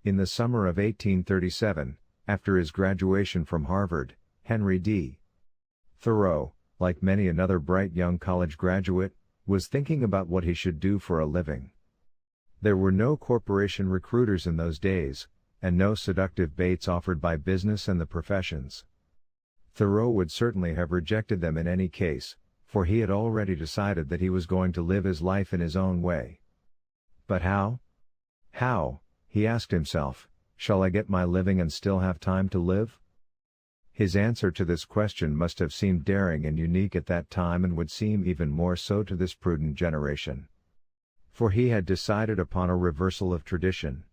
In the summer of 1837, after his graduation from Harvard, Henry D. Thoreau, like many another bright young college graduate, was thinking about what he should do for a living. There were no corporation recruiters in those days, and no seductive baits offered by business and the professions. Thoreau would certainly have rejected them in any case, for he had already decided that he was going to live his life in his own way. But how? How, he asked himself, shall I get my living and still have time to live? His answer to this question must have seemed daring and unique at that time and would seem even more so to this prudent generation. For he had decided upon a reversal of tradition.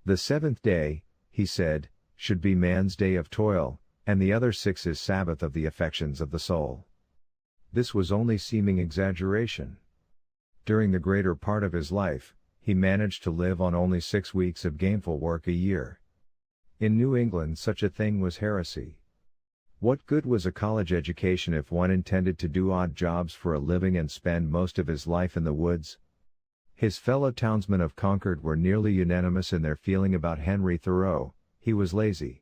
The seventh day, he said, should be man's day of toil, and the other 6 his Sabbath of the affections of the soul. This was only seeming exaggeration. During the greater part of his life, he managed to live on only 6 weeks of gainful work a year. In New England such a thing was heresy. What good was a college education if one intended to do odd jobs for a living and spend most of his life in the woods? His fellow townsmen of Concord were nearly unanimous in their feeling about Henry Thoreau: he was lazy.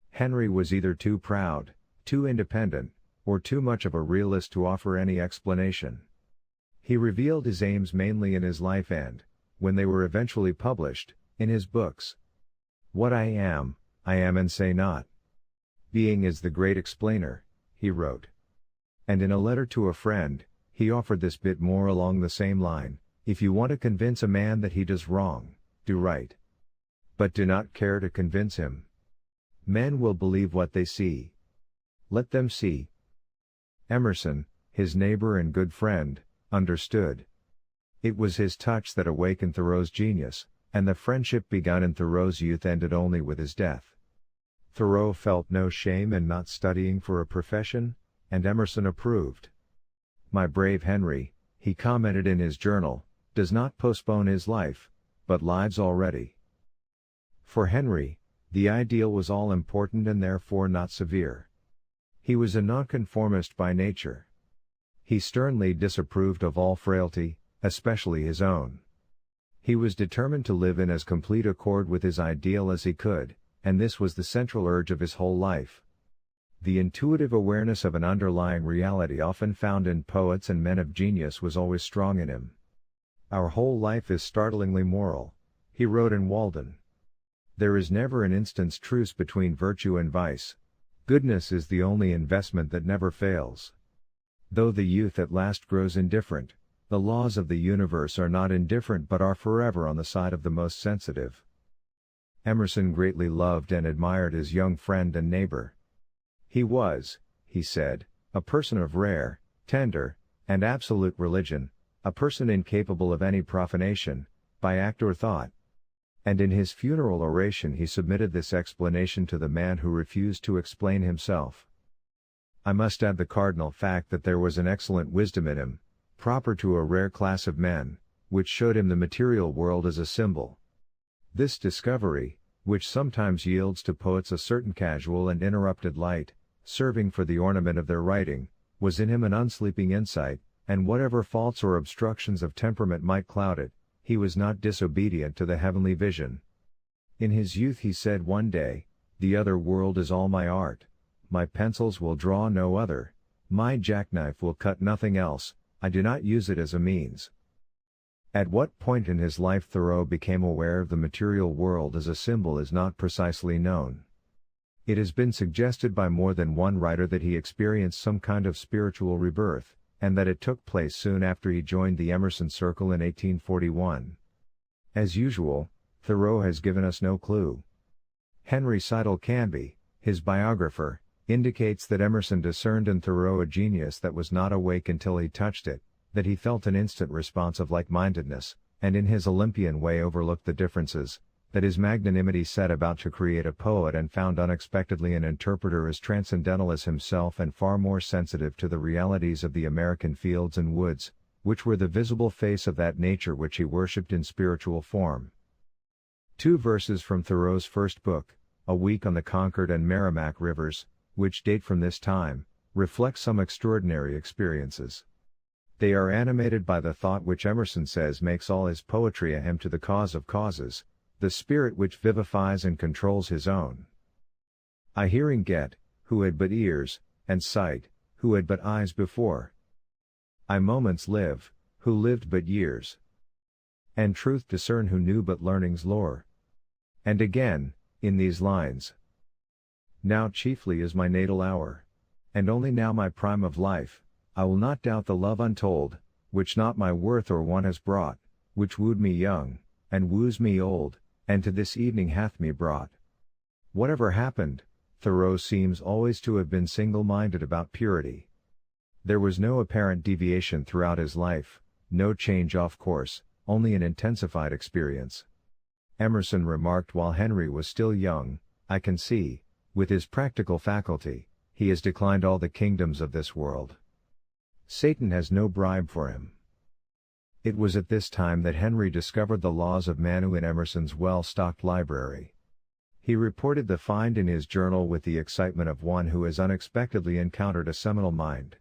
Henry was either too proud, too independent, or too much of a realist to offer any explanation. He revealed his aims mainly in his life and, when they were eventually published, in his books. What I am and say not. Being is the great explainer, he wrote. And in a letter to a friend, he offered this bit more along the same line: if you want to convince a man that he does wrong, do right. But do not care to convince him. Men will believe what they see. Let them see. Emerson, his neighbor and good friend, understood. It was his touch that awakened Thoreau's genius, and the friendship begun in Thoreau's youth ended only with his death. Thoreau felt no shame in not studying for a profession, and Emerson approved. My brave Henry, he commented in his journal, does not postpone his life, but lives already. For Henry, the ideal was all important and therefore not severe. He was a nonconformist by nature. He sternly disapproved of all frailty, especially his own. He was determined to live in as complete accord with his ideal as he could, and this was the central urge of his whole life. The intuitive awareness of an underlying reality often found in poets and men of genius was always strong in him. Our whole life is startlingly moral, he wrote in Walden. There is never an instant's truce between virtue and vice. Goodness is the only investment that never fails. Though the youth at last grows indifferent, the laws of the universe are not indifferent but are forever on the side of the most sensitive. Emerson greatly loved and admired his young friend and neighbor. He was, he said, a person of rare, tender, and absolute religion, a person incapable of any profanation, by act or thought. And in his funeral oration he submitted this explanation to the man who refused to explain himself. I must add the cardinal fact that there was an excellent wisdom in him, proper to a rare class of men, which showed him the material world as a symbol. This discovery, which sometimes yields to poets a certain casual and interrupted light, serving for the ornament of their writing, was in him an unsleeping insight, and whatever faults or obstructions of temperament might cloud it, he was not disobedient to the heavenly vision. In his youth he said one day, "The other world is all my art, my pencils will draw no other, my jackknife will cut nothing else, I do not use it as a means." At what point in his life Thoreau became aware of the material world as a symbol is not precisely known. It has been suggested by more than one writer that he experienced some kind of spiritual rebirth, and that it took place soon after he joined the Emerson Circle in 1841. As usual, Thoreau has given us no clue. Henry Seidel Canby, his biographer, indicates that Emerson discerned in Thoreau a genius that was not awake until he touched it, that he felt an instant response of like-mindedness, and in his Olympian way overlooked the differences, that his magnanimity set about to create a poet and found unexpectedly an interpreter as transcendental as himself and far more sensitive to the realities of the American fields and woods, which were the visible face of that nature which he worshipped in spiritual form. 2 verses from Thoreau's first book, A Week on the Concord and Merrimack Rivers, which date from this time, reflect some extraordinary experiences. They are animated by the thought which Emerson says makes all his poetry a hymn to the cause of causes, the spirit which vivifies and controls his own. I hearing get, who had but ears, and sight, who had but eyes before. I moments live, who lived but years. And truth discern who knew but learning's lore. And again, in these lines. Now chiefly is my natal hour. And only now my prime of life, I will not doubt the love untold, which not my worth or want has brought, which wooed me young, and woos me old, and to this evening hath me brought. Whatever happened, Thoreau seems always to have been single-minded about purity. There was no apparent deviation throughout his life, no change off course, only an intensified experience. Emerson remarked while Henry was still young, I can see, with his practical faculty, he has declined all the kingdoms of this world. Satan has no bribe for him. It was at this time that Henry discovered the laws of Manu in Emerson's well-stocked library. He reported the find in his journal with the excitement of one who has unexpectedly encountered a seminal mind.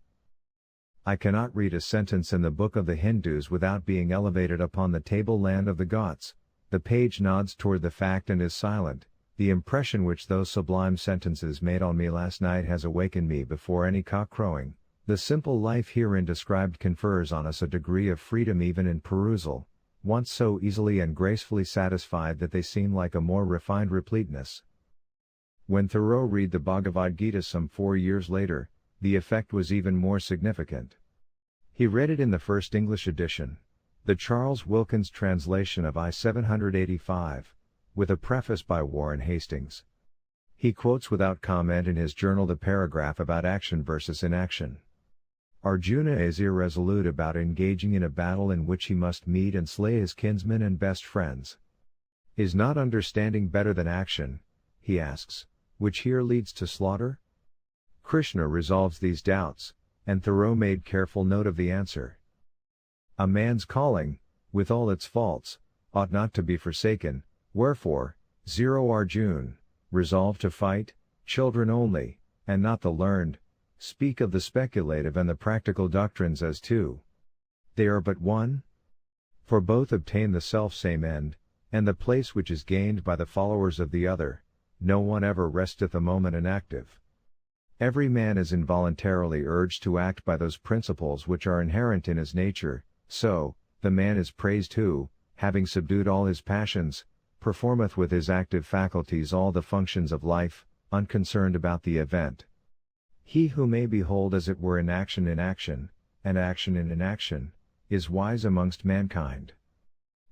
I cannot read a sentence in the Book of the Hindus without being elevated upon the tableland of the gods. The page nods toward the fact and is silent. The impression which those sublime sentences made on me last night has awakened me before any cock crowing. The simple life herein described confers on us a degree of freedom even in perusal, once so easily and gracefully satisfied that they seem like a more refined repleteness. When Thoreau read the Bhagavad Gita some 4 years later, the effect was even more significant. He read it in the first English edition, the Charles Wilkins translation of I 785, with a preface by Warren Hastings. He quotes without comment in his journal the paragraph about action versus inaction. Arjuna is irresolute about engaging in a battle in which he must meet and slay his kinsmen and best friends. Is not understanding better than action, he asks, which here leads to slaughter? Krishna resolves these doubts, and Thoreau made careful note of the answer. A man's calling, with all its faults, ought not to be forsaken. Wherefore, 0 Arjun, resolve to fight, children only, and not the learned, speak of the speculative and the practical doctrines as two. They are but one? For both obtain the self-same end, and the place which is gained by the followers of the other, no one ever resteth a moment inactive. Every man is involuntarily urged to act by those principles which are inherent in his nature, so, the man is praised who, having subdued all his passions, performeth with his active faculties all the functions of life, unconcerned about the event. He who may behold as it were inaction in action, and action in inaction, is wise amongst mankind.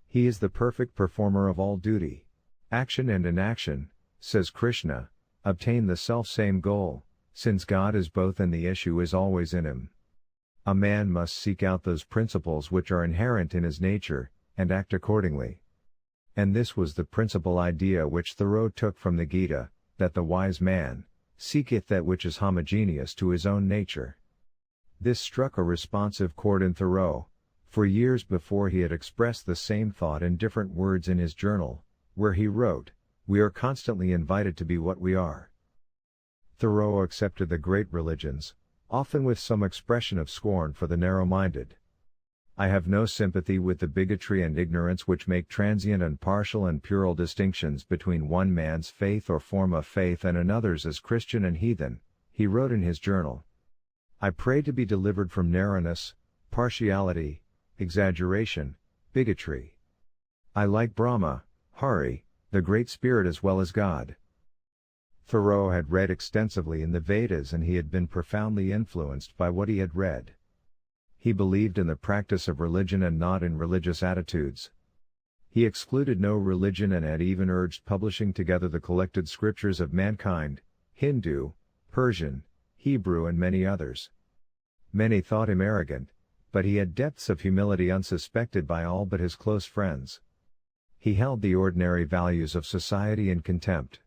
He is the perfect performer of all duty. Action and inaction, says Krishna, obtain the self-same goal, since God is both and the issue is always in him. A man must seek out those principles which are inherent in his nature, and act accordingly. And this was the principal idea which Thoreau took from the Gita, that the wise man seeketh that which is homogeneous to his own nature. This struck a responsive chord in Thoreau, for years before he had expressed the same thought in different words in his journal, where he wrote, "We are constantly invited to be what we are." Thoreau accepted the great religions, often with some expression of scorn for the narrow-minded. I have no sympathy with the bigotry and ignorance which make transient and partial and puerile distinctions between one man's faith or form of faith and another's as Christian and heathen, he wrote in his journal. I pray to be delivered from narrowness, partiality, exaggeration, bigotry. I like Brahma, Hari, the Great Spirit as well as God. Thoreau had read extensively in the Vedas and he had been profoundly influenced by what he had read. He believed in the practice of religion and not in religious attitudes. He excluded no religion and had even urged publishing together the collected scriptures of mankind, Hindu, Persian, Hebrew and many others. Many thought him arrogant, but he had depths of humility unsuspected by all but his close friends. He held the ordinary values of society in contempt.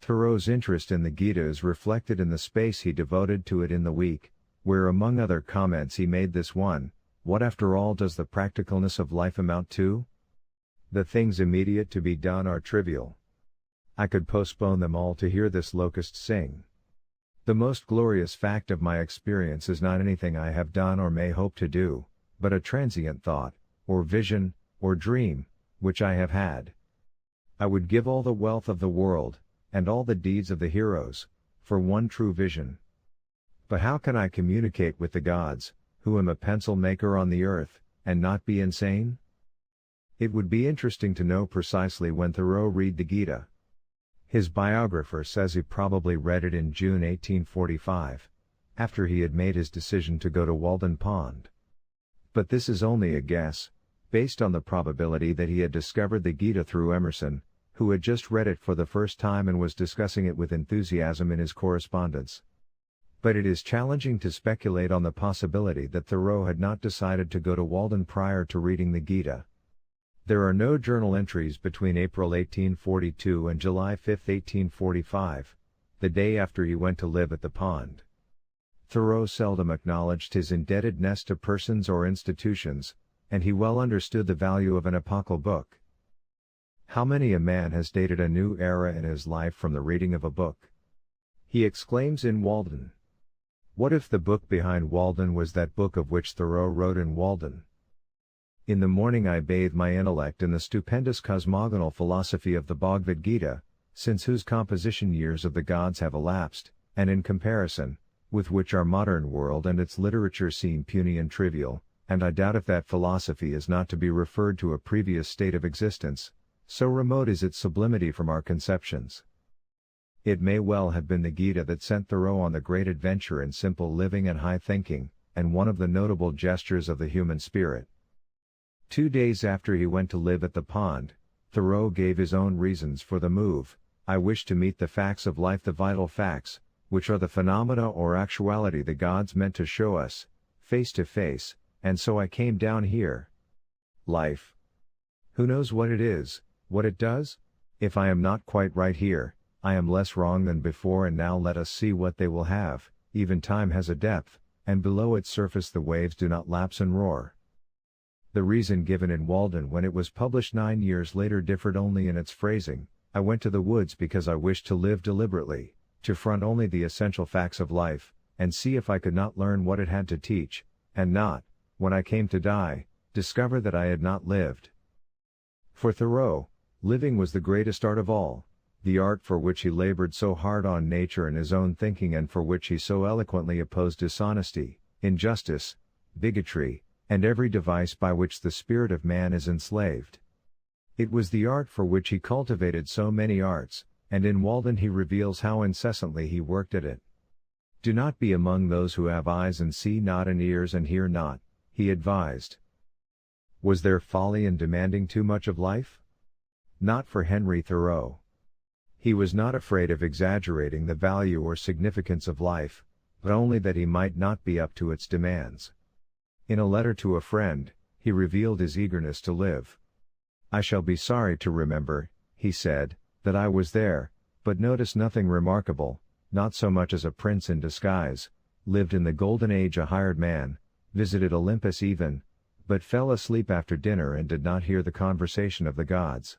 Thoreau's interest in the Gita is reflected in the space he devoted to it in the week, where among other comments he made this one, "What after all does the practicalness of life amount to? The things immediate to be done are trivial. I could postpone them all to hear this locust sing. The most glorious fact of my experience is not anything I have done or may hope to do, but a transient thought, or vision, or dream, which I have had. I would give all the wealth of the world, and all the deeds of the heroes, for one true vision. But how can I communicate with the gods, who am a pencil maker on the earth, and not be insane? It would be interesting to know precisely when Thoreau read the Gita. His biographer says he probably read it in June 1845, after he had made his decision to go to Walden Pond. But this is only a guess, based on the probability that he had discovered the Gita through Emerson, who had just read it for the first time and was discussing it with enthusiasm in his correspondence. But it is challenging to speculate on the possibility that Thoreau had not decided to go to Walden prior to reading the Gita. There are no journal entries between April 1842 and July 5, 1845, the day after he went to live at the pond. Thoreau seldom acknowledged his indebtedness to persons or institutions, and he well understood the value of an epochal book. How many a man has dated a new era in his life from the reading of a book? He exclaims in Walden. What if the book behind Walden was that book of which Thoreau wrote in Walden? In the morning I bathe my intellect in the stupendous cosmogonal philosophy of the Bhagavad Gita, since whose composition years of the gods have elapsed, and in comparison, with which our modern world and its literature seem puny and trivial, and I doubt if that philosophy is not to be referred to a previous state of existence, so remote is its sublimity from our conceptions. It may well have been the Gita that sent Thoreau on the great adventure in simple living and high thinking, and one of the notable gestures of the human spirit. 2 days after he went to live at the pond, Thoreau gave his own reasons for the move. I wish to meet the facts of life, the vital facts, which are the phenomena or actuality the gods meant to show us, face to face, and so I came down here. Life. Who knows what it is, what it does? If I am not quite right here, I am less wrong than before, and now let us see what they will have. Even time has a depth, and below its surface the waves do not lapse and roar. The reason given in Walden when it was published 9 years later differed only in its phrasing. I went to the woods because I wished to live deliberately, to front only the essential facts of life, and see if I could not learn what it had to teach, and not, when I came to die, discover that I had not lived. For Thoreau, living was the greatest art of all, the art for which he labored so hard on nature and his own thinking, and for which he so eloquently opposed dishonesty, injustice, bigotry, and every device by which the spirit of man is enslaved. It was the art for which he cultivated so many arts, and in Walden he reveals how incessantly he worked at it. Do not be among those who have eyes and see not, and ears and hear not, he advised. Was there folly in demanding too much of life? Not for Henry Thoreau. He was not afraid of exaggerating the value or significance of life, but only that he might not be up to its demands. In a letter to a friend, he revealed his eagerness to live. I shall be sorry to remember, he said, that I was there, but noticed nothing remarkable, not so much as a prince in disguise, lived in the golden age a hired man, visited Olympus even, but fell asleep after dinner and did not hear the conversation of the gods.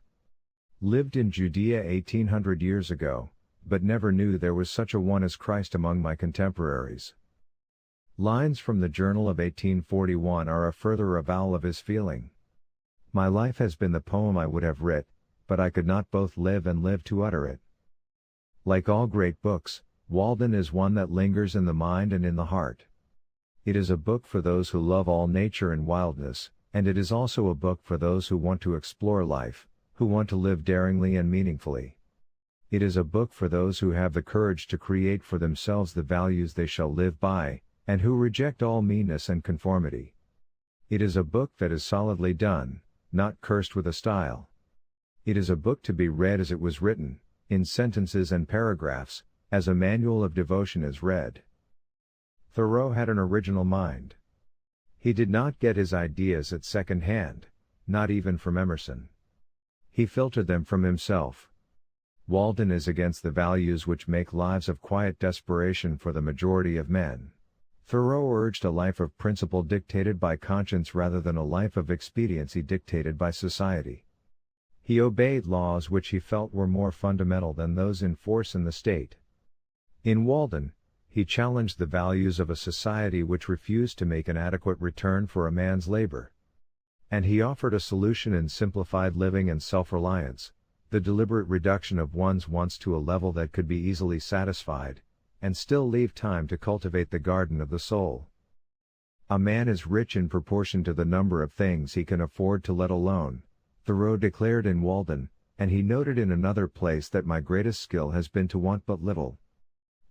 Lived in Judea 1800 years ago, but never knew there was such a one as Christ among my contemporaries. Lines from the Journal of 1841 are a further avowal of his feeling. My life has been the poem I would have writ, but I could not both live and live to utter it. Like all great books, Walden is one that lingers in the mind and in the heart. It is a book for those who love all nature and wildness, and it is also a book for those who want to explore life, who want to live daringly and meaningfully. It is a book for those who have the courage to create for themselves the values they shall live by, and who reject all meanness and conformity. It is a book that is solidly done, not cursed with a style. It is a book to be read as it was written, in sentences and paragraphs, as a manual of devotion is read. Thoreau had an original mind. He did not get his ideas at second hand, not even from Emerson. He filtered them from himself. Walden is against the values which make lives of quiet desperation for the majority of men. Thoreau urged a life of principle dictated by conscience rather than a life of expediency dictated by society. He obeyed laws which he felt were more fundamental than those in force in the state. In Walden, he challenged the values of a society which refused to make an adequate return for a man's labor. And he offered a solution in simplified living and self-reliance, the deliberate reduction of one's wants to a level that could be easily satisfied, and still leave time to cultivate the garden of the soul. A man is rich in proportion to the number of things he can afford to let alone, Thoreau declared in Walden, and he noted in another place that my greatest skill has been to want but little.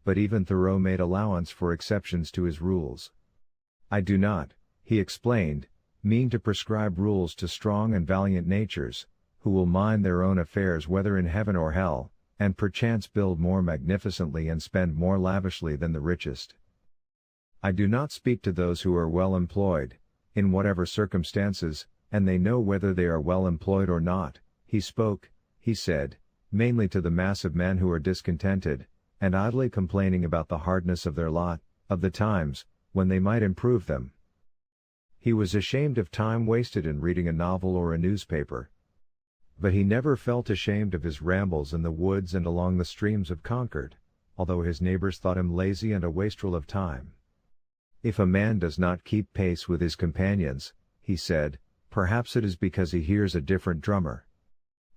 But even Thoreau made allowance for exceptions to his rules. I do not, he explained, mean to prescribe rules to strong and valiant natures, who will mind their own affairs whether in heaven or hell, and perchance build more magnificently and spend more lavishly than the richest. I do not speak to those who are well employed, in whatever circumstances, and they know whether they are well employed or not. He spoke, he said, mainly to the mass of men who are discontented, and idly complaining about the hardness of their lot, of the times, when they might improve them. He was ashamed of time wasted in reading a novel or a newspaper. But he never felt ashamed of his rambles in the woods and along the streams of Concord, although his neighbors thought him lazy and a wastrel of time. If a man does not keep pace with his companions, he said, perhaps it is because he hears a different drummer.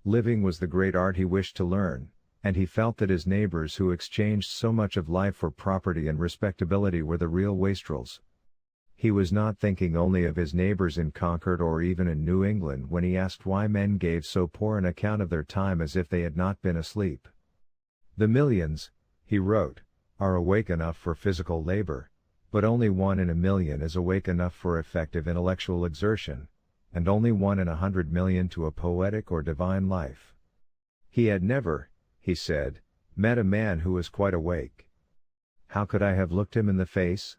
Living was the great art he wished to learn, and he felt that his neighbors who exchanged so much of life for property and respectability were the real wastrels. He was not thinking only of his neighbors in Concord or even in New England when he asked why men gave so poor an account of their time as if they had not been asleep. The millions, he wrote, are awake enough for physical labor, but only 1 in a million is awake enough for effective intellectual exertion, and only 1 in 100 million to a poetic or divine life. He had never, he said, met a man who was quite awake. How could I have looked him in the face?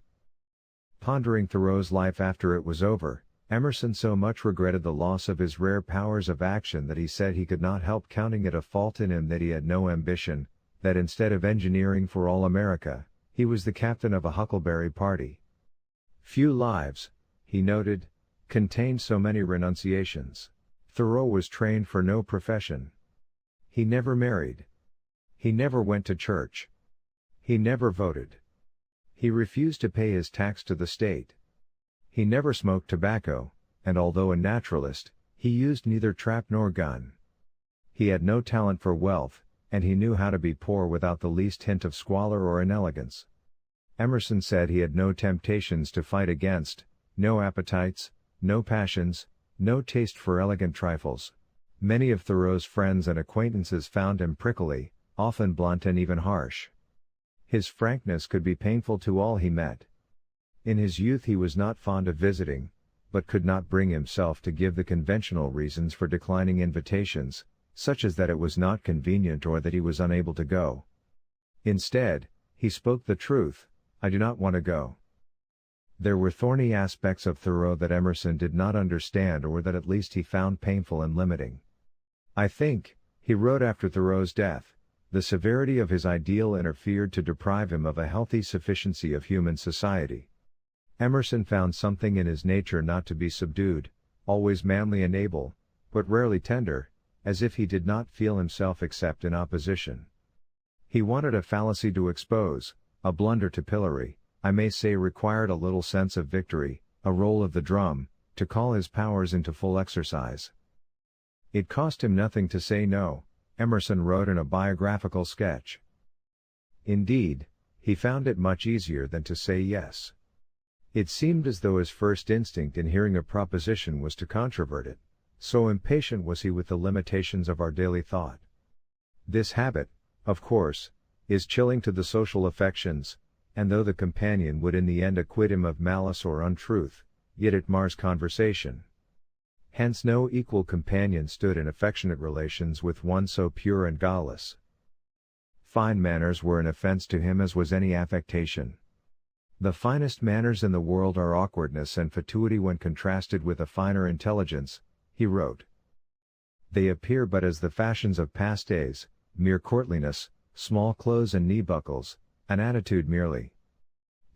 Pondering Thoreau's life after it was over, Emerson so much regretted the loss of his rare powers of action that he said he could not help counting it a fault in him that he had no ambition, that instead of engineering for all America, he was the captain of a huckleberry party. Few lives, he noted, contained so many renunciations. Thoreau was trained for no profession. He never married. He never went to church. He never voted. He refused to pay his tax to the state. He never smoked tobacco, and although a naturalist, he used neither trap nor gun. He had no talent for wealth, and he knew how to be poor without the least hint of squalor or inelegance. Emerson said he had no temptations to fight against, no appetites, no passions, no taste for elegant trifles. Many of Thoreau's friends and acquaintances found him prickly, often blunt and even harsh. His frankness could be painful to all he met. In his youth he was not fond of visiting, but could not bring himself to give the conventional reasons for declining invitations, such as that it was not convenient or that he was unable to go. Instead, he spoke the truth, I do not want to go. There were thorny aspects of Thoreau that Emerson did not understand or that at least he found painful and limiting. I think, he wrote after Thoreau's death, the severity of his ideal interfered to deprive him of a healthy sufficiency of human society. Emerson found something in his nature not to be subdued, always manly and able, but rarely tender, as if he did not feel himself except in opposition. He wanted a fallacy to expose, a blunder to pillory, I may say required a little sense of victory, a roll of the drum, to call his powers into full exercise. It cost him nothing to say no, Emerson wrote in a biographical sketch. Indeed, he found it much easier than to say yes. It seemed as though his first instinct in hearing a proposition was to controvert it, so impatient was he with the limitations of our daily thought. This habit, of course, is chilling to the social affections, and though the companion would in the end acquit him of malice or untruth, yet it mars conversation. Hence no equal companion stood in affectionate relations with one so pure and guileless. Fine manners were an offense to him as was any affectation. The finest manners in the world are awkwardness and fatuity when contrasted with a finer intelligence, he wrote. They appear but as the fashions of past days, mere courtliness, small clothes and knee buckles, an attitude merely.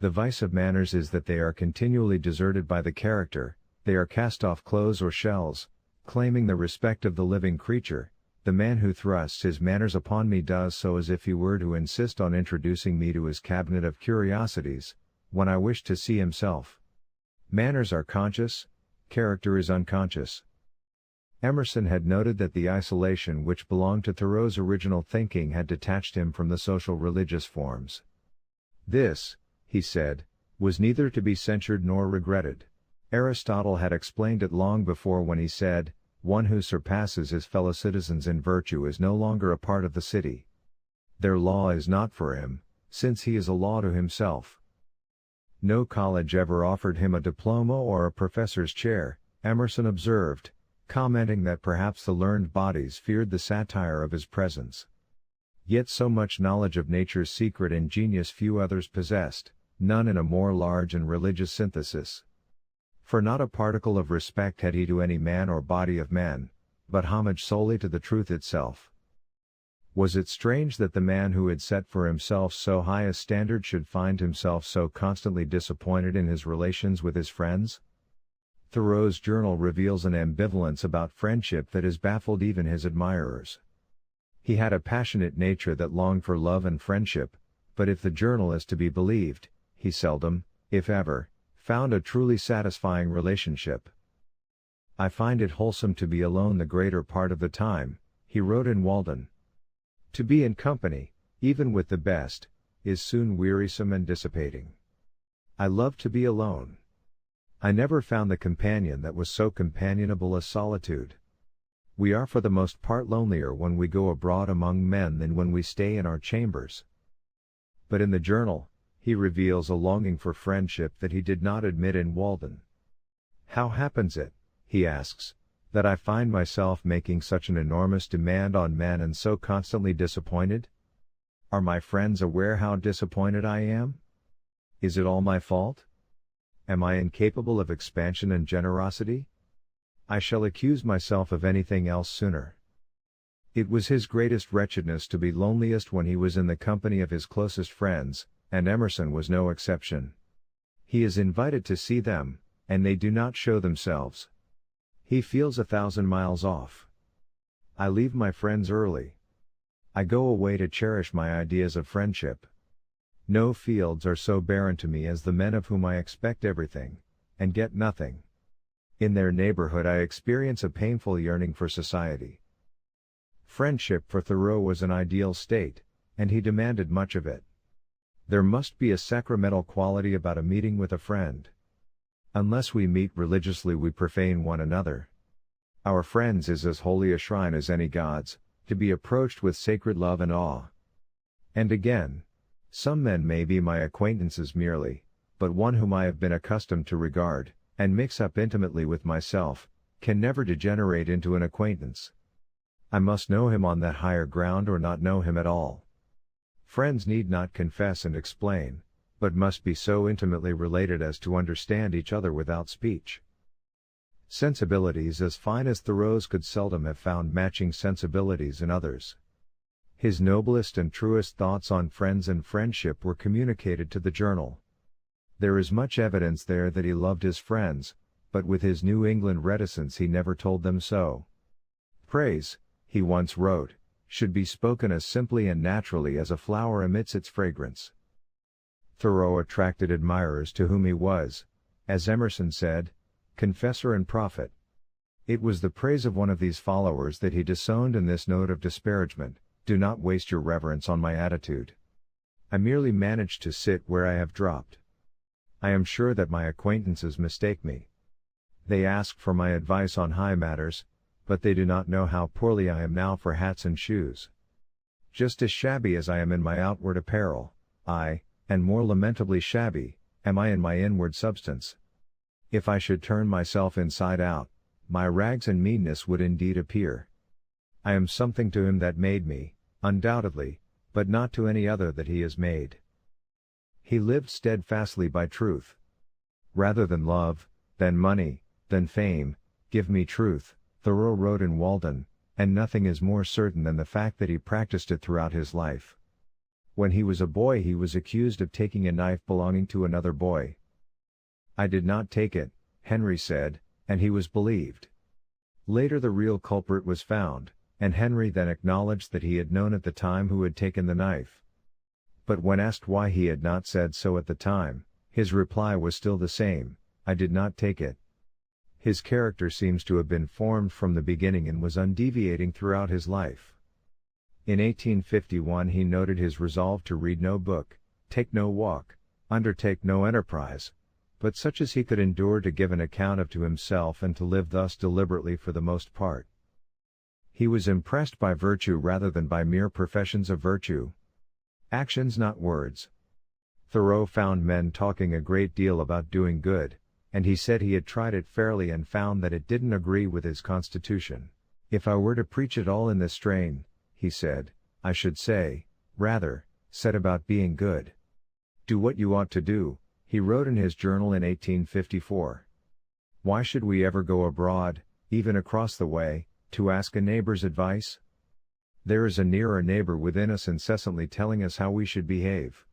The vice of manners is that they are continually deserted by the character, they are cast-off clothes or shells, claiming the respect of the living creature. The man who thrusts his manners upon me does so as if he were to insist on introducing me to his cabinet of curiosities, when I wish to see himself. Manners are conscious, character is unconscious. Emerson had noted that the isolation which belonged to Thoreau's original thinking had detached him from the social religious forms. This, he said, was neither to be censured nor regretted. Aristotle had explained it long before when he said, "One who surpasses his fellow citizens in virtue is no longer a part of the city. Their law is not for him, since he is a law to himself." No college ever offered him a diploma or a professor's chair, Emerson observed, commenting that perhaps the learned bodies feared the satire of his presence. Yet so much knowledge of nature's secret and genius few others possessed, none in a more large and religious synthesis. For not a particle of respect had he to any man or body of men, but homage solely to the truth itself. Was it strange that the man who had set for himself so high a standard should find himself so constantly disappointed in his relations with his friends? Thoreau's journal reveals an ambivalence about friendship that has baffled even his admirers. He had a passionate nature that longed for love and friendship, but if the journal is to be believed, he seldom, if ever, found a truly satisfying relationship. "I find it wholesome to be alone the greater part of the time," he wrote in Walden. "To be in company, even with the best, is soon wearisome and dissipating. I love to be alone. I never found the companion that was so companionable as solitude. We are for the most part lonelier when we go abroad among men than when we stay in our chambers." But in the journal, he reveals a longing for friendship that he did not admit in Walden. "How happens it," he asks, "that I find myself making such an enormous demand on men and so constantly disappointed? Are my friends aware how disappointed I am? Is it all my fault? Am I incapable of expansion and generosity? I shall accuse myself of anything else sooner." It was his greatest wretchedness to be loneliest when he was in the company of his closest friends, and Emerson was no exception. He is invited to see them, and they do not show themselves. He feels 1,000 miles off. "I leave my friends early. I go away to cherish my ideas of friendship. No fields are so barren to me as the men of whom I expect everything, and get nothing. In their neighborhood I experience a painful yearning for society." Friendship for Thoreau was an ideal state, and he demanded much of it. There must be a sacramental quality about a meeting with a friend. Unless we meet religiously we profane one another. Our friends is as holy a shrine as any god's, to be approached with sacred love and awe. And again, some men may be my acquaintances merely, but one whom I have been accustomed to regard, and mix up intimately with myself, can never degenerate into an acquaintance. I must know him on that higher ground or not know him at all. Friends need not confess and explain, but must be so intimately related as to understand each other without speech. Sensibilities as fine as Thoreau's could seldom have found matching sensibilities in others. His noblest and truest thoughts on friends and friendship were communicated to the journal. There is much evidence there that he loved his friends, but with his New England reticence he never told them so. "Praise," he once wrote, "should be spoken as simply and naturally as a flower emits its fragrance." Thoreau attracted admirers to whom he was, as Emerson said, confessor and prophet. It was the praise of one of these followers that he disowned in this note of disparagement: "Do not waste your reverence on my attitude. I merely manage to sit where I have dropped. I am sure that my acquaintances mistake me. They ask for my advice on high matters, but they do not know how poorly I am now for hats and shoes. Just as shabby as I am in my outward apparel, and more lamentably shabby, am I in my inward substance. If I should turn myself inside out, my rags and meanness would indeed appear. I am something to him that made me, undoubtedly, but not to any other that he has made." He lived steadfastly by truth. "Rather than love, than money, than fame, give me truth," Thoreau wrote in Walden, and nothing is more certain than the fact that he practiced it throughout his life. When he was a boy he was accused of taking a knife belonging to another boy. "I did not take it," Henry said, and he was believed. Later the real culprit was found, and Henry then acknowledged that he had known at the time who had taken the knife. But when asked why he had not said so at the time, his reply was still the same: "I did not take it." His character seems to have been formed from the beginning and was undeviating throughout his life. In 1851 he noted his resolve to read no book, take no walk, undertake no enterprise, but such as he could endure to give an account of to himself and to live thus deliberately for the most part. He was impressed by virtue rather than by mere professions of virtue. Actions, not words. Thoreau found men talking a great deal about doing good, and he said he had tried it fairly and found that it didn't agree with his constitution. If I were to preach it all in this strain, he said, I should say, rather, set about being good. Do what you ought to do, he wrote in his journal in 1854. Why should we ever go abroad, even across the way, to ask a neighbor's advice? There is a nearer neighbor within us incessantly telling us how we should behave.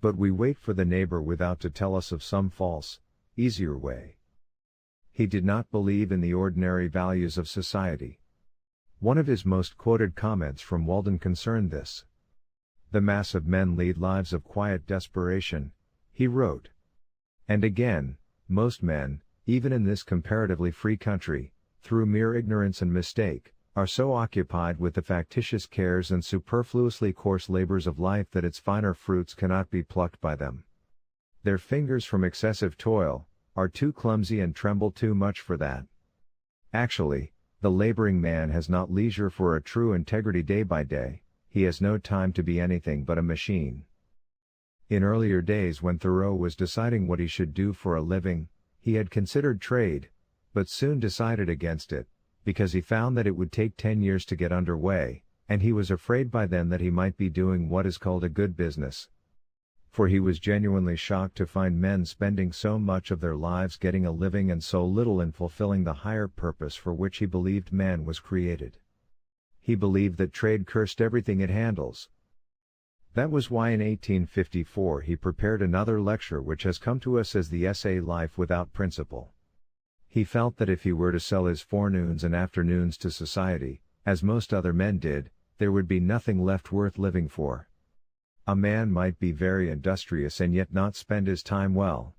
But we wait for the neighbor without to tell us of some false, easier way. He did not believe in the ordinary values of society. One of his most quoted comments from Walden concerned this. The mass of men lead lives of quiet desperation, he wrote. And again, most men, even in this comparatively free country, through mere ignorance and mistake, are so occupied with the factitious cares and superfluously coarse labors of life that its finer fruits cannot be plucked by them. Their fingers from excessive toil, are too clumsy and tremble too much for that. Actually, the laboring man has not leisure for a true integrity day by day, he has no time to be anything but a machine. In earlier days when Thoreau was deciding what he should do for a living, he had considered trade, but soon decided against it, because he found that it would take 10 years to get under way, and he was afraid by then that he might be doing what is called a good business. For he was genuinely shocked to find men spending so much of their lives getting a living and so little in fulfilling the higher purpose for which he believed man was created. He believed that trade cursed everything it handles. That was why in 1854 he prepared another lecture which has come to us as the essay Life Without Principle. He felt that if he were to sell his forenoons and afternoons to society, as most other men did, there would be nothing left worth living for. A man might be very industrious and yet not spend his time well.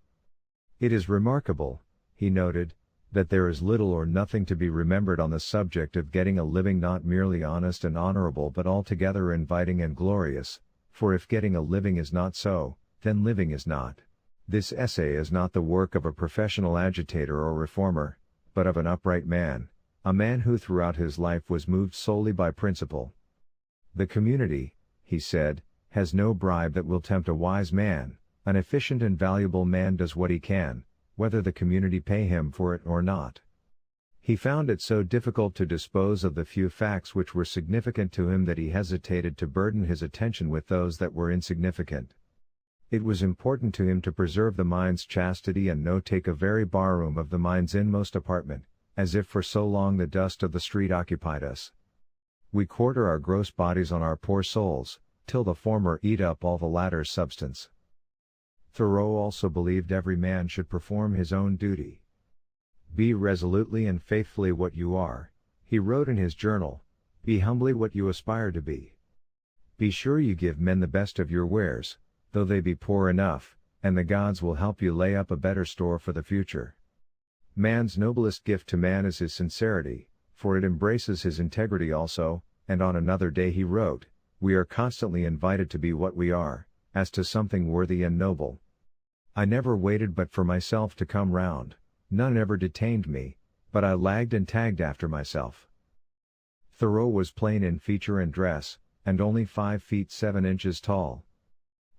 It is remarkable, he noted, that there is little or nothing to be remembered on the subject of getting a living not merely honest and honorable but altogether inviting and glorious, for if getting a living is not so, then living is not. This essay is not the work of a professional agitator or reformer, but of an upright man, a man who throughout his life was moved solely by principle. The community, he said, has no bribe that will tempt a wise man, an efficient and valuable man does what he can, whether the community pay him for it or not. He found it so difficult to dispose of the few facts which were significant to him that he hesitated to burden his attention with those that were insignificant. It was important to him to preserve the mind's chastity and no take a very barroom of the mind's inmost apartment, as if for so long the dust of the street occupied us. We quarter our gross bodies on our poor souls, till the former eat up all the latter's substance. Thoreau also believed every man should perform his own duty. Be resolutely and faithfully what you are, he wrote in his journal, be humbly what you aspire to be. Be sure you give men the best of your wares, though they be poor enough, and the gods will help you lay up a better store for the future. Man's noblest gift to man is his sincerity, for it embraces his integrity also, and on another day he wrote, we are constantly invited to be what we are, as to something worthy and noble. I never waited but for myself to come round, none ever detained me, but I lagged and tagged after myself. Thoreau was plain in feature and dress, and only 5 feet 7 inches tall.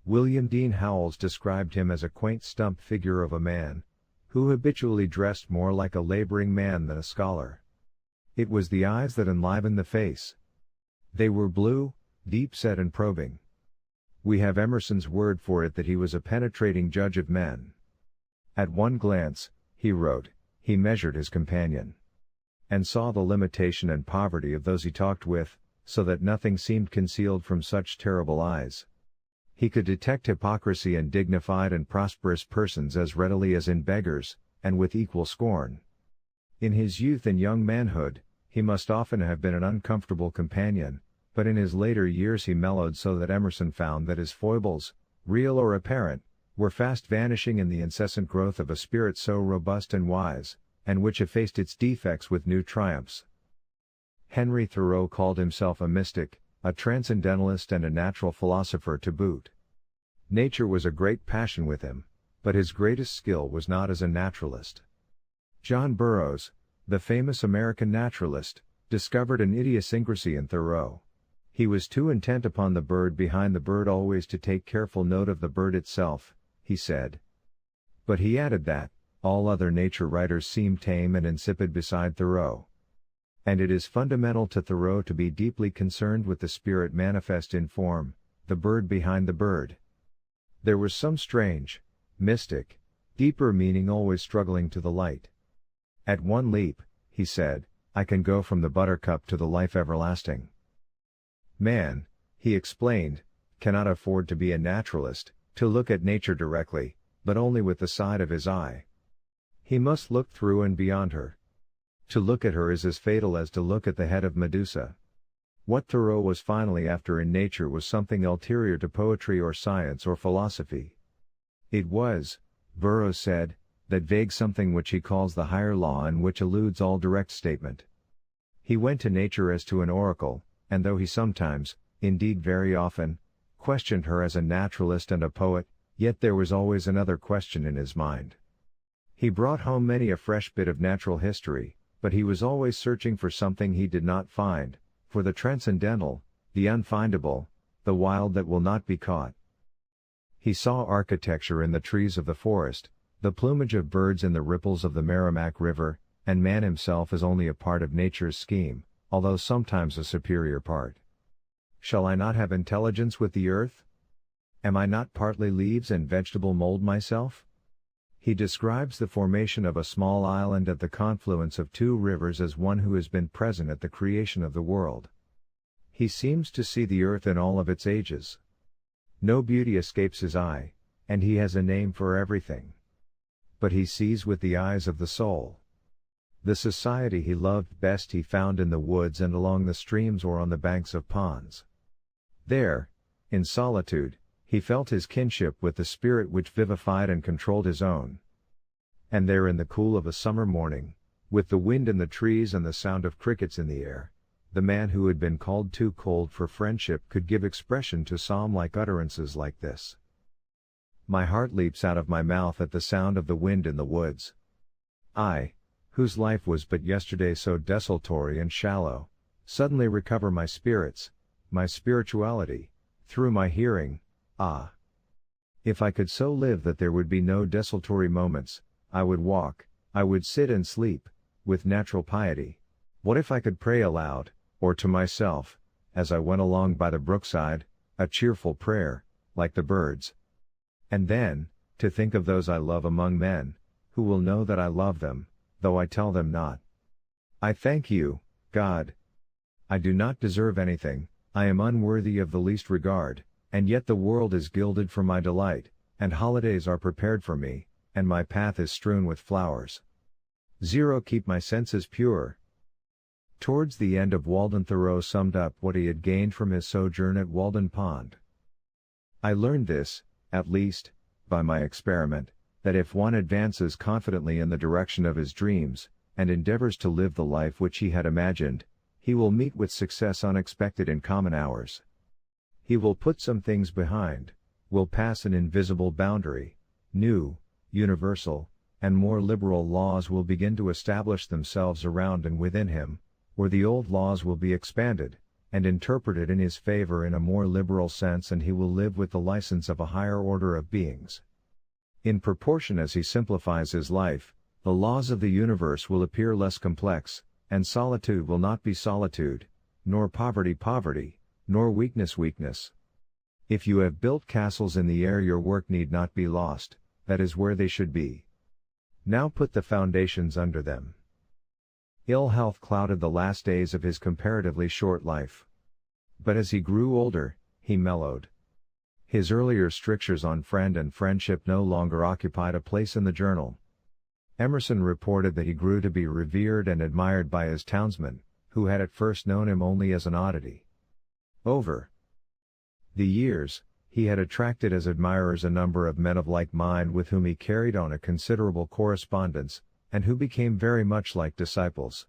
William Dean Howells described him as a quaint stump figure of a man, who habitually dressed more like a laboring man than a scholar. It was the eyes that enlivened the face. They were blue, deep-set and probing. We have Emerson's word for it that he was a penetrating judge of men. At one glance, he wrote, he measured his companion, and saw the limitation and poverty of those he talked with, so that nothing seemed concealed from such terrible eyes. He could detect hypocrisy in dignified and prosperous persons as readily as in beggars, and with equal scorn. In his youth and young manhood, he must often have been an uncomfortable companion, but in his later years he mellowed so that Emerson found that his foibles, real or apparent, were fast vanishing in the incessant growth of a spirit so robust and wise, and which effaced its defects with new triumphs. Henry Thoreau called himself a mystic, a transcendentalist and a natural philosopher to boot. Nature was a great passion with him, but his greatest skill was not as a naturalist. John Burroughs, the famous American naturalist, discovered an idiosyncrasy in Thoreau. He was too intent upon the bird behind the bird always to take careful note of the bird itself, he said. But he added that, all other nature writers seem tame and insipid beside Thoreau. And it is fundamental to Thoreau to be deeply concerned with the spirit manifest in form, the bird behind the bird. There was some strange, mystic, deeper meaning always struggling to the light. At one leap, he said, I can go from the buttercup to the life everlasting. Man, he explained, cannot afford to be a naturalist, to look at nature directly, but only with the side of his eye. He must look through and beyond her. To look at her is as fatal as to look at the head of Medusa. What Thoreau was finally after in nature was something ulterior to poetry or science or philosophy. It was, Burroughs said, that vague something which he calls the higher law and which eludes all direct statement. He went to nature as to an oracle, and though he sometimes, indeed very often, questioned her as a naturalist and a poet, yet there was always another question in his mind. He brought home many a fresh bit of natural history, but he was always searching for something he did not find, for the transcendental, the unfindable, the wild that will not be caught. He saw architecture in the trees of the forest, the plumage of birds in the ripples of the Merrimack River, and man himself is only a part of nature's scheme, although sometimes a superior part. Shall I not have intelligence with the earth? Am I not partly leaves and vegetable mold myself? He describes the formation of a small island at the confluence of two rivers as one who has been present at the creation of the world. He seems to see the earth in all of its ages. No beauty escapes his eye, and he has a name for everything. But he sees with the eyes of the soul. The society he loved best he found in the woods and along the streams or on the banks of ponds. There, in solitude, he felt his kinship with the spirit which vivified and controlled his own. And there in the cool of a summer morning, with the wind in the trees and the sound of crickets in the air, the man who had been called too cold for friendship could give expression to psalm-like utterances like this. My heart leaps out of my mouth at the sound of the wind in the woods. I, whose life was but yesterday so desultory and shallow, suddenly recover my spirits, my spirituality, through my hearing. Ah! If I could so live that there would be no desultory moments, I would walk, I would sit and sleep, with natural piety. What if I could pray aloud, or to myself, as I went along by the brookside, a cheerful prayer, like the birds? And then, to think of those I love among men, who will know that I love them, though I tell them not. I thank you, God. I do not deserve anything, I am unworthy of the least regard, and yet the world is gilded for my delight, and holidays are prepared for me, and my path is strewn with flowers. 0 Keep my senses pure. Towards the end of Walden, Thoreau summed up what he had gained from his sojourn at Walden Pond. I learned this, at least, by my experiment, that if one advances confidently in the direction of his dreams, and endeavors to live the life which he had imagined, he will meet with success unexpected in common hours. He will put some things behind, will pass an invisible boundary, new, universal, and more liberal laws will begin to establish themselves around and within him, or the old laws will be expanded, and interpreted in his favor in a more liberal sense, and he will live with the license of a higher order of beings. In proportion as he simplifies his life, the laws of the universe will appear less complex, and solitude will not be solitude, nor poverty poverty, nor weakness weakness. If you have built castles in the air, your work need not be lost, that is where they should be. Now put the foundations under them. Ill health clouded the last days of his comparatively short life. But as he grew older, he mellowed. His earlier strictures on friend and friendship no longer occupied a place in the journal. Emerson reported that he grew to be revered and admired by his townsmen, who had at first known him only as an oddity. Over the years, he had attracted as admirers a number of men of like mind with whom he carried on a considerable correspondence, and who became very much like disciples.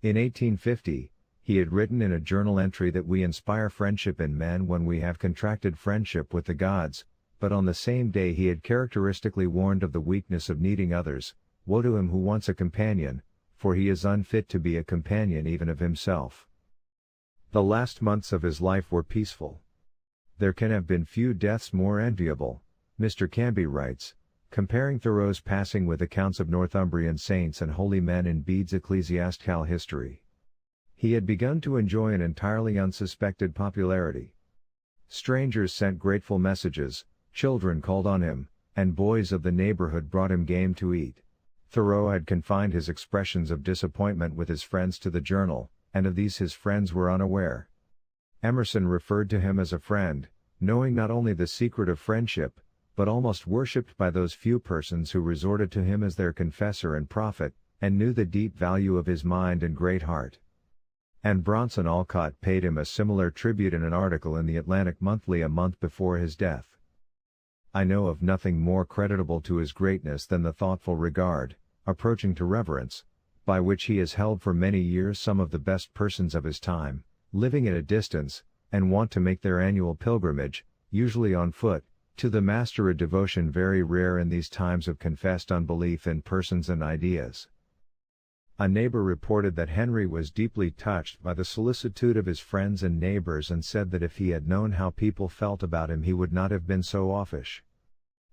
In 1850, he had written in a journal entry that we inspire friendship in men when we have contracted friendship with the gods, but on the same day he had characteristically warned of the weakness of needing others. Woe to him who wants a companion, for he is unfit to be a companion even of himself. The last months of his life were peaceful. There can have been few deaths more enviable, Mr. Canby writes, comparing Thoreau's passing with accounts of Northumbrian saints and holy men in Bede's ecclesiastical history. He had begun to enjoy an entirely unsuspected popularity. Strangers sent grateful messages, children called on him, and boys of the neighborhood brought him game to eat. Thoreau had confined his expressions of disappointment with his friends to the journal, and of these his friends were unaware. Emerson referred to him as a friend, knowing not only the secret of friendship, but almost worshipped by those few persons who resorted to him as their confessor and prophet, and knew the deep value of his mind and great heart. And Bronson Alcott paid him a similar tribute in an article in the Atlantic Monthly a month before his death. I know of nothing more creditable to his greatness than the thoughtful regard, approaching to reverence, by which he has held for many years some of the best persons of his time, living at a distance, and wont to make their annual pilgrimage, usually on foot, to the Master, a devotion very rare in these times of confessed unbelief in persons and ideas. A neighbor reported that Henry was deeply touched by the solicitude of his friends and neighbors and said that if he had known how people felt about him he would not have been so offish.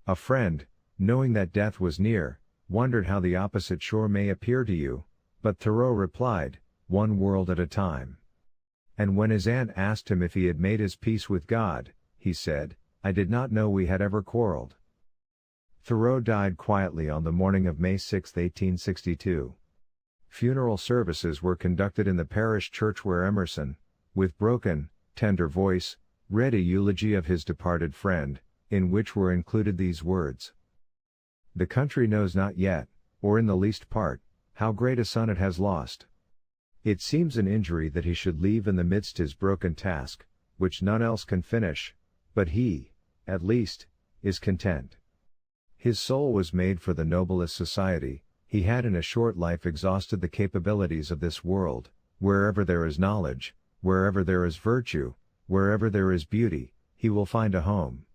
A friend, knowing that death was near, wondered how the opposite shore may appear to you, but Thoreau replied, "One world at a time." And when his aunt asked him if he had made his peace with God, he said, "I did not know we had ever quarreled." Thoreau died quietly on the morning of May 6, 1862. Funeral services were conducted in the parish church where Emerson, with broken, tender voice, read a eulogy of his departed friend, in which were included these words: "The country knows not yet, or in the least part, how great a son it has lost. It seems an injury that he should leave in the midst his broken task, which none else can finish, but he, at least, is content. His soul was made for the noblest society, he had in a short life exhausted the capabilities of this world. Wherever there is knowledge, wherever there is virtue, wherever there is beauty, he will find a home.